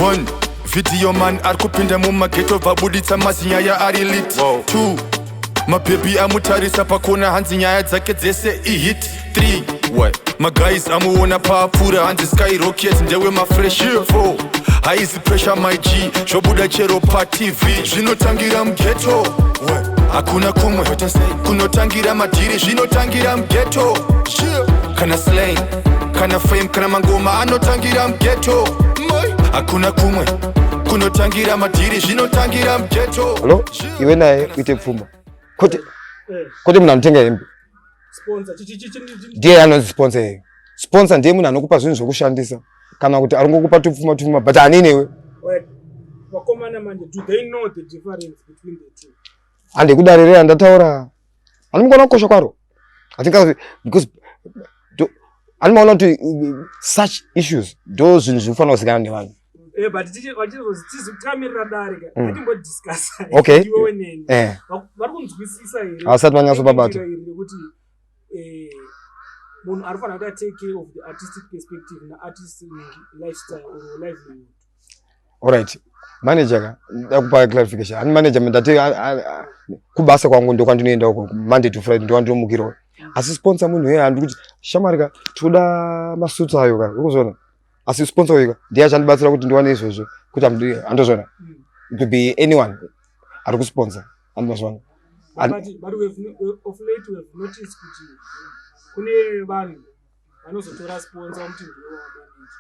1 video man arikupinda mumageto vabuditsa mazinyaya ari lit 2 mabebi amutarisa pakona hanzi nyaya dzake dzese ihit 3 maguys amuona paapfuura hanzi skyrocket ndewe mafresh 4 haizi pressure my G zvobuda chero patv zvinotangira mugeto hakuna kumwe kunotangira madhiri zvinotangira mugeto kana slang kana fame kana mangoma anotangira mugeto hakuna kumwe kunotangira madhiri zvinotangira mugeto. Hello iwe naye uite pfuma kuti munhu anotenga hembe ndiye anozisponsor. Sponsor ndiye munhu anokupa zvinhu zvokushandisa kana kuti aringokupa tupfuma but aninewe vakomana manje do they know the difference between the two? Andikudarire andataura anomukona kukosha kwaro I think because animaona kuti such issues ndo zvinhu zvinofanira kuzikanwa nevanhu. But tizotamirira darika timbodiscussa okay iwe neni vari kunzwisisa here asati vanyatsopabata kuti munhu arifanira kuti take care of the artistic perspective na-artistic lifestyle or livelihood. Alright manager ndakupa clarification ani manager ndati kubasa kwangu ndo kwandinoenda uko Monday to Friday ndo wandomukiro asi sponsor munhu yeye andikuti shamarika toda masuits ayo ka ukuzona asi sponsor weka ndiye achandibatsira kuti ndiwane izvozvo kuti andozona it could be anyone ari kusponsor andozona but of late we have noticed kuti kune vanhu vanozotora sponsor kuti ndiwo wamanage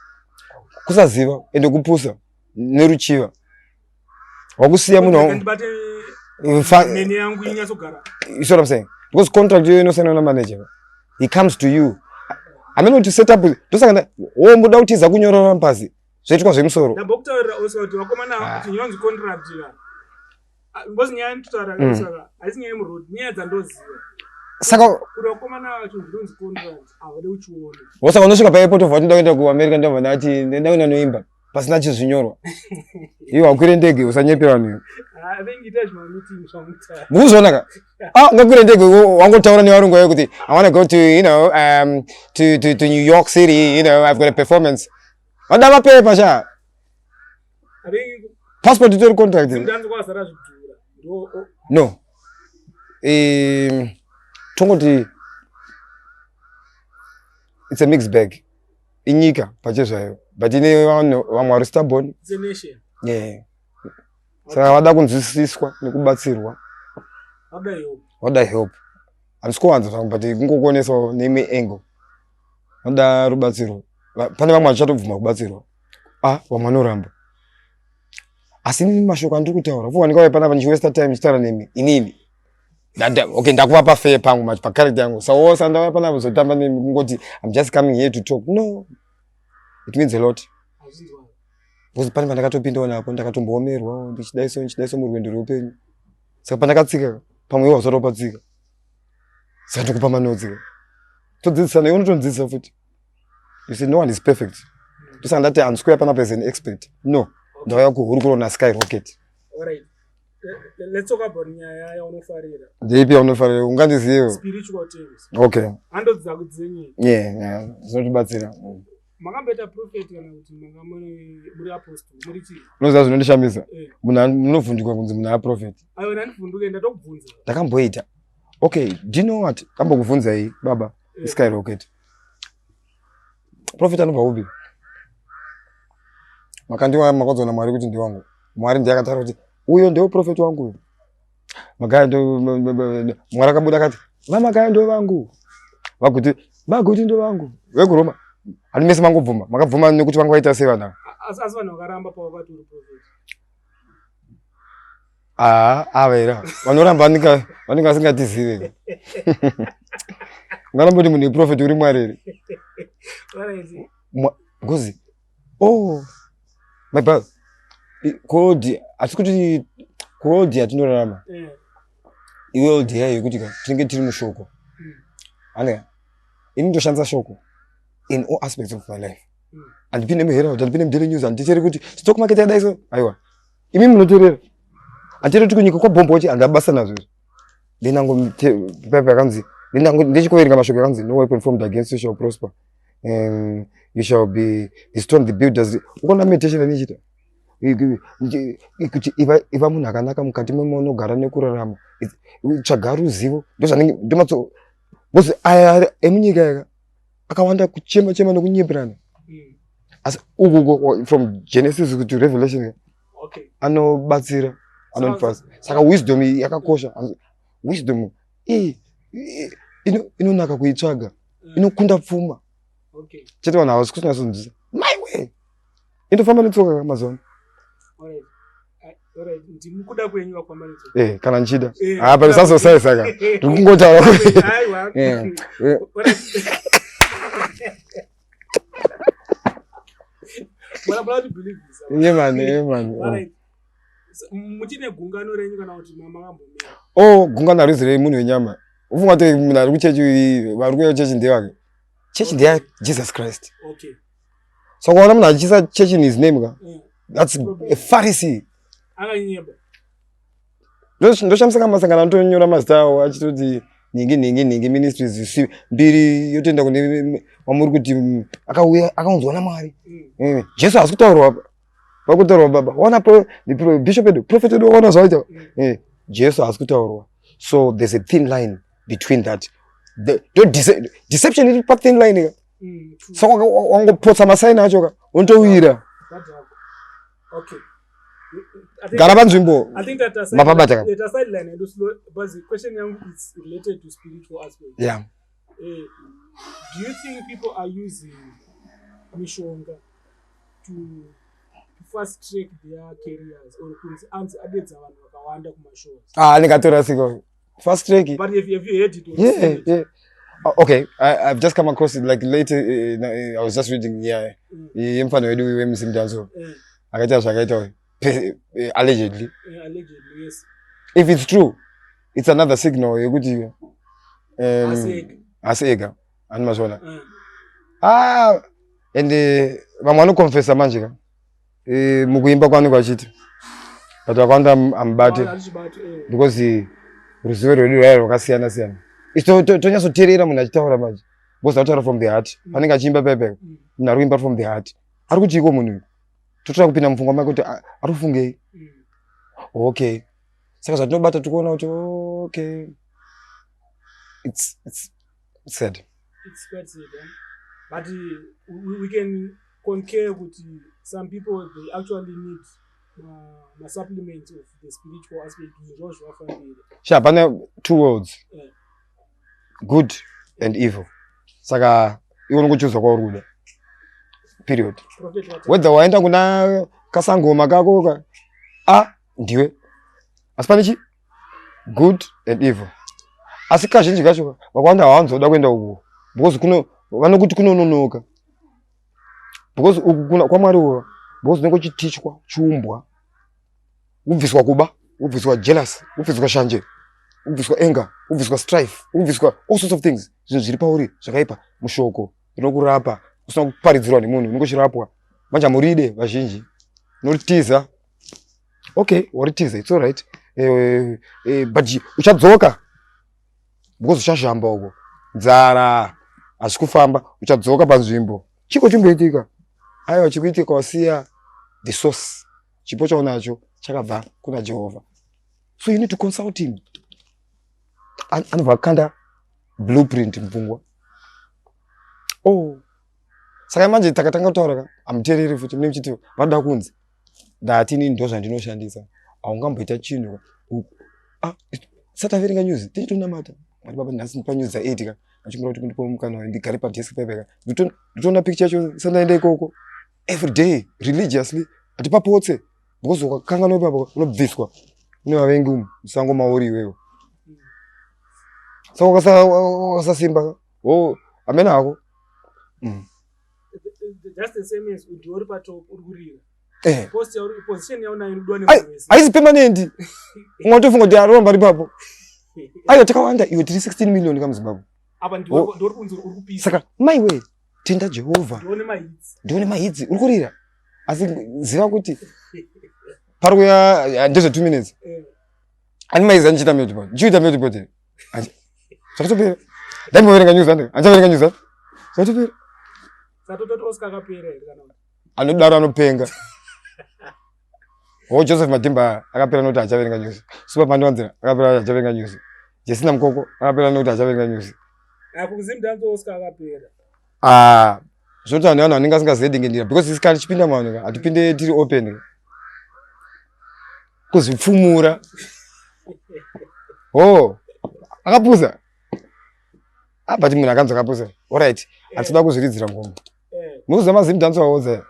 kusaziva ende kupusa neruchiva wakusiya munhu nene yangu inyatsogara. You see what I'm saying? Because contract you inosiyana na manager he comes to you I mean to set up tosanga muda utiza kunyorora mpazi zvoitwa zvemusoro ndambokutaurira also kuti vakomana kuti nyonzi contract ya ngozi nyaya nditaura saka haisi nyaya yemuroad nyaya dzandoziva saka kuti vakomana vacho ndinonzi contract havade kuchiona wosaka unosvika paairport of kuti ndakuenda kuamerica ndabva ati ndakuenda noimba pasina chizvinyorwa iwe wakwire ndege usanyepe vanhu mukuzonaka ngakwire ndege wangotaura nevarungu vayo kuti I want to go to to New York City, I've got a performance vada mapepa sha passport itori contract no tongoti it's a mixed bag inyika pachezvayo but ine vanhu vamwe vari stubborn saka vada kunzwisiswa nekubatsirwa vada help handisikuwanza zvangu but kungokuoneswa neimwe angle vada rubatsiro pane vamwe vachatobvuma kubatsirwa vamwe vanoramba asi inini mashoko andiri kutaura fuwanika vai panapa ndichiwesta time ndichitaura nemi inini okay ndakuvapa fair pangu macho pacharacter yangu saosa ndava panapa zotamba nemi kungoti I'm just coming here to talk no it means a lot because pane pandakatopindawo napo ndakatombomerwa ndichidaiso murwendo rweupenyu saka pandakatsika pamwe iwo wazotopatsika saka ndikupa manodzika todzidzisana iwe unotondidzidzisa futi you see no one is perfect tosaka ndati handiswera panapa as an expert no ndauya kuhurukuro naskyrocket. Alright, let's talk about nyaya yaunofarira ndeipi yaunofarira ungandiziyewo spiritual things. Okay handodza kudzenye zvinotibatsira makambeta prophet kana kuti manga muri apostle muri chii unoziva zvinondishamisa munhu munovhunduka kunzi munhu aprofet aiwa ndandivhunduke ndatokubvunza ndakamboita okay do you know what kambokubvunzai baba skyrocket prophet anobva upi makadzona mwari kuti ndiwangu mwari ndiye akataura kuti uyo ndewo prophet wangu magaya ndo mwari akabuda akati vamagaya ndo vangu vaguti ndo vangu vekuroma ani mese mangobvuma makabvuma nekuti vanga vaita sei vanhu asi vanhu vakaramba pavakati uri prophet avaira vanoramba vanenge vasingatizive ungaramba kuti munhu weprofet uri mwari here because my brother kodi hatisi kuti kodi yatinorarama iwe oldi yayo yekuti tinenge tiri mushoko anea ini ndoshandisa shoko in all aspects of my life handipinde muherald handipinde mudaily news handiteri kuti stock market yadaiso aiwa imi munoteerera handiteri kuti kunyika kwabhombochi handabasa nazvo ndinango pepa yakanzi ndichikoverenga mashoko yakanzi no weapon formed against you shall prosper you shall be the strong the builders ukona meditation anichita kuti iva munhu akanaka mukati memunogara nekurarama tsvaga ruzivo ndomatso because aya emunyika yaka akawanda kuchema nokunyepurana asi uku from Genesis to Revelation anobatsira anonifasa saka wisdom yakakosha wisdom inonaka kuitsvaga inokunda pfuma chete vanhu havasi kusinasonzisa my way indofamba netsoka mazuva ndimukuda kwenyu wafamba netsoka kana nchida apa ndisazosai saka ndikungotaura muchine gungano renyu kana kuti makambomira gungano harizi remunhu wenyama ufunga kuti munhu ari kuchechi vari kuuya kuchechi ndevake chechi ndeya Jesus Christ so kwaona munhu achiisa chechi in his name ka that's a Pharisee akanyeba ndoshamisa kamasangana anotonyora mazita awo achitoti ningi ministries mbiri yotoenda kune wamuri kuti akauya akaunzwa naMwari Jesu hasi kutaurwa apa pakutaurwa baba wana bishop edu prophet edu wana zvaita Jesu hasi kutaurwa so there's a thin line between that deception iri pa thin line ka so wangopotsa masaini acho ka untowira gara panzvimbo mapabata ka sideline and slow but the question yangu is related to spiritual aspect do you think people are using mishonga to fast track their careers or kunzi anzi adedza vanhu vakawanda kumashows ndikatora siko fast track but have you heard it yeah okay I've just come across it like later I was just reading yemfana wedu weMzimdancehall akaita zvakaita allegedly yes if it's true it's another signal yekuti asega animazona and vamwe vanokonfesa manje ka mukuimba kwanenge vachiti but vakawanda ambate because ruzivo rwedu rwaya rwakasiyana siyana tonyatsoteerera munhu achitaura manje because ataura from the heart panenge achiimba pepeka munhu ari kuimba from the heart ari kutiko munhu uyu totora kupinda mupfungwa make kuti ari kufungei okay saka zvatinobata tikuona kuti okay it's sad it's quite sad but we can concur kuti some people they actually need supplements of the spiritual aspect sure pane two worlds good and evil saka iwe nokuchuza kwauri period whether waenda kuna kasangoma kako ndiwe asi pane chi good and evil asi kazhinji kacho vakawanda havanzoda kuenda uko because vanokuti kunononoka because uku kwaMwari uwa because unenge uchitichwa chiumbwa ubviswa kuba ubviswa jealous ubviswa shanje ubviswa anger ubviswa strife ubviswa all sorts of things zvinhu zviri pauri zvakaipa mushoko rinokurapa usina kuparidzirwa nemunhu unongochirapwa manje hamuride vazhinji unoritiza okay waritiza it's all right but uchadzoka because uchazhamba uko nzara hazvi kufamba uchadzoka panzvimbo chiko chimboitika aiwa chikuitika wasiya the source chipo chaunacho chakabva kuna Jehovha so you need to consult him anobva akanda blueprint mupfungwa saka manje takatanga kutaura ka amuteereri futi mune muchiti vanoda kunzi ndatini ndo zvandinoshandisa haungamboita chinhu sati averenga news tichitonamata Mwari baba nhasi panews dza8 ka achimbira kuti kundipo mukana ndigare padesk pepeka nditoona picture yacho sandaenda ikoko every day religiously atipapotse because ukakanganwa ipapo unobviswa une vavengi umu musango mauri iwewo saka wakasasimba amene ako just the same as uri patop uri kurira position yauna inodwa haisi permanent ungatofunga kuti aromba ripapo aiwa takawanda iwe 16 million kamuzimbabwe apa ndori kunzi uri kupisa saka maiwe tenda Jehovha ndione mahidzi uri kurira asi ziva kuti pari kuya ndezve 2 minutes ani maizi andichita mutipoti ndichiita mutipoti zvakatopera ndamboverenga news andichaverenga news zvakatopera satototi oscar kapera here kana anodaro anopenga Joseph Matimba akapera noti achaverenga news. Super Pandwanzira akapera achaverenga news. Jesina Mkoko akapera noti achaverenga news. Kuzimdanzo Oscar akapera. Zvoti vanhu vanenge asingazedi ngendira because isikali chipinda vanhu hatipinde tiri open kuzvipfumura. Akapusa. But munhu akanzi akapusa. Alright. Hatida kuzviridzira ngoma. Mukuziva mazimdanzo awoza.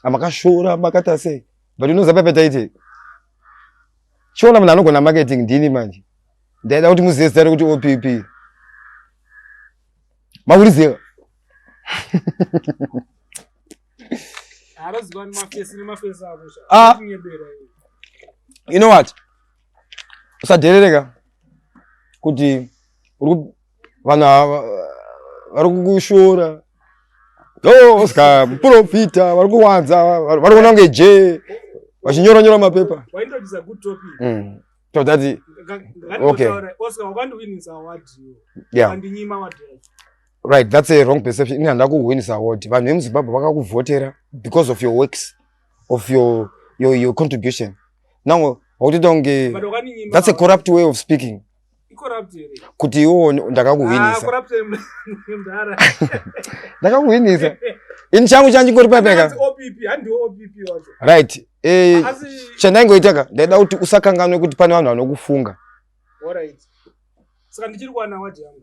Amakashora makata sei. But unoziva pepe taite. Shona munhu anogona marketing ndini manje. Ndaida kuti muzive zita rekuti OPP. Mauriziva. You know what? Usaderereka kuti vanhu vari kukushora. Oscar profita vari kuwanza vari kuona kunge je vachinyora mapepa. Waindodzisa good topic. So that okay. Oscar wakandowinisa award. Yeah. Wandinyima award. Right, that's a wrong perception. Ini handa kuwinisa award. Vanhu vemuZimbabwe vakakuvhotera because of your works, of your contribution. Now, that's a corrupt way of speaking. Kuti iwo ndakakuwinisa. Ndakakuwinisa. Ini changu chanjingori papeka. OPP wacho. Right. Chandaingoitaka ndaida kuti usakanganwe kuti pane vanhu vanokufunga. Alright. Saka ndichiri kuwana award yangu.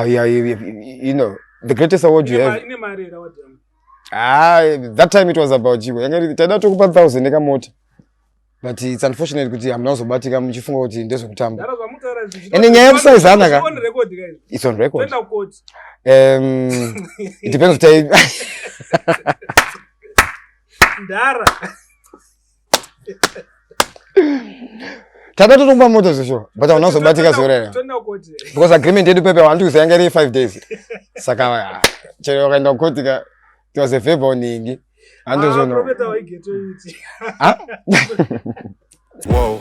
Yeah, you know, the greatest award you have. That time it was about you. Taida tokupa 1,000 nekamota. But it's unfortunate kuti I'm not so bad to muchifunga kuti ndezvekutamba. And nyaya yekusize anaka. It's on record. It depends on time. Ndara. Taida tokupa moto zvisho. But I'm not so bad to because agreement yedu pepe wantu kusayangari 5 days. Saka chero kaenda kukotika it was a favor ningi. Wow.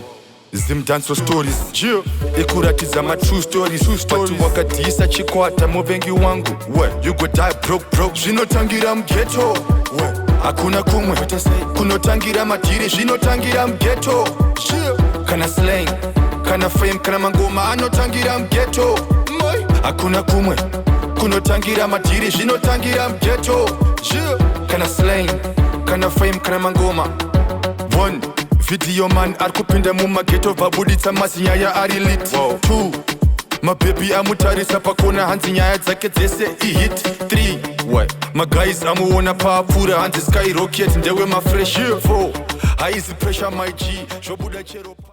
Zimdancehall stories. Jio. Ekuratidza ma true stories. Watu wakadisa chikwata muvengi wangu. You go die broke. Zvinotangira mughetto. Hakuna kumwe. Kunotangira madhiri. Zvinotangira mughetto. Kana slang. Kana fame. Kana mangoma. Anotangira mughetto. Hakuna kumwe. Kunotangira madhiri. Zvinotangira mughetto. Kana slang. Kana fame. Kana mangoma. One. Video man arikupinda mumaghetto vabuditsa mazinyaya ari lit. 2 mababy amutarisa pakona hanzi nyaya dzake dzese ihit. 3 maguys amuona paapfuura hanzi skyrocket ndewe mafresh. 4 haizi pressure my G zvobuda chero.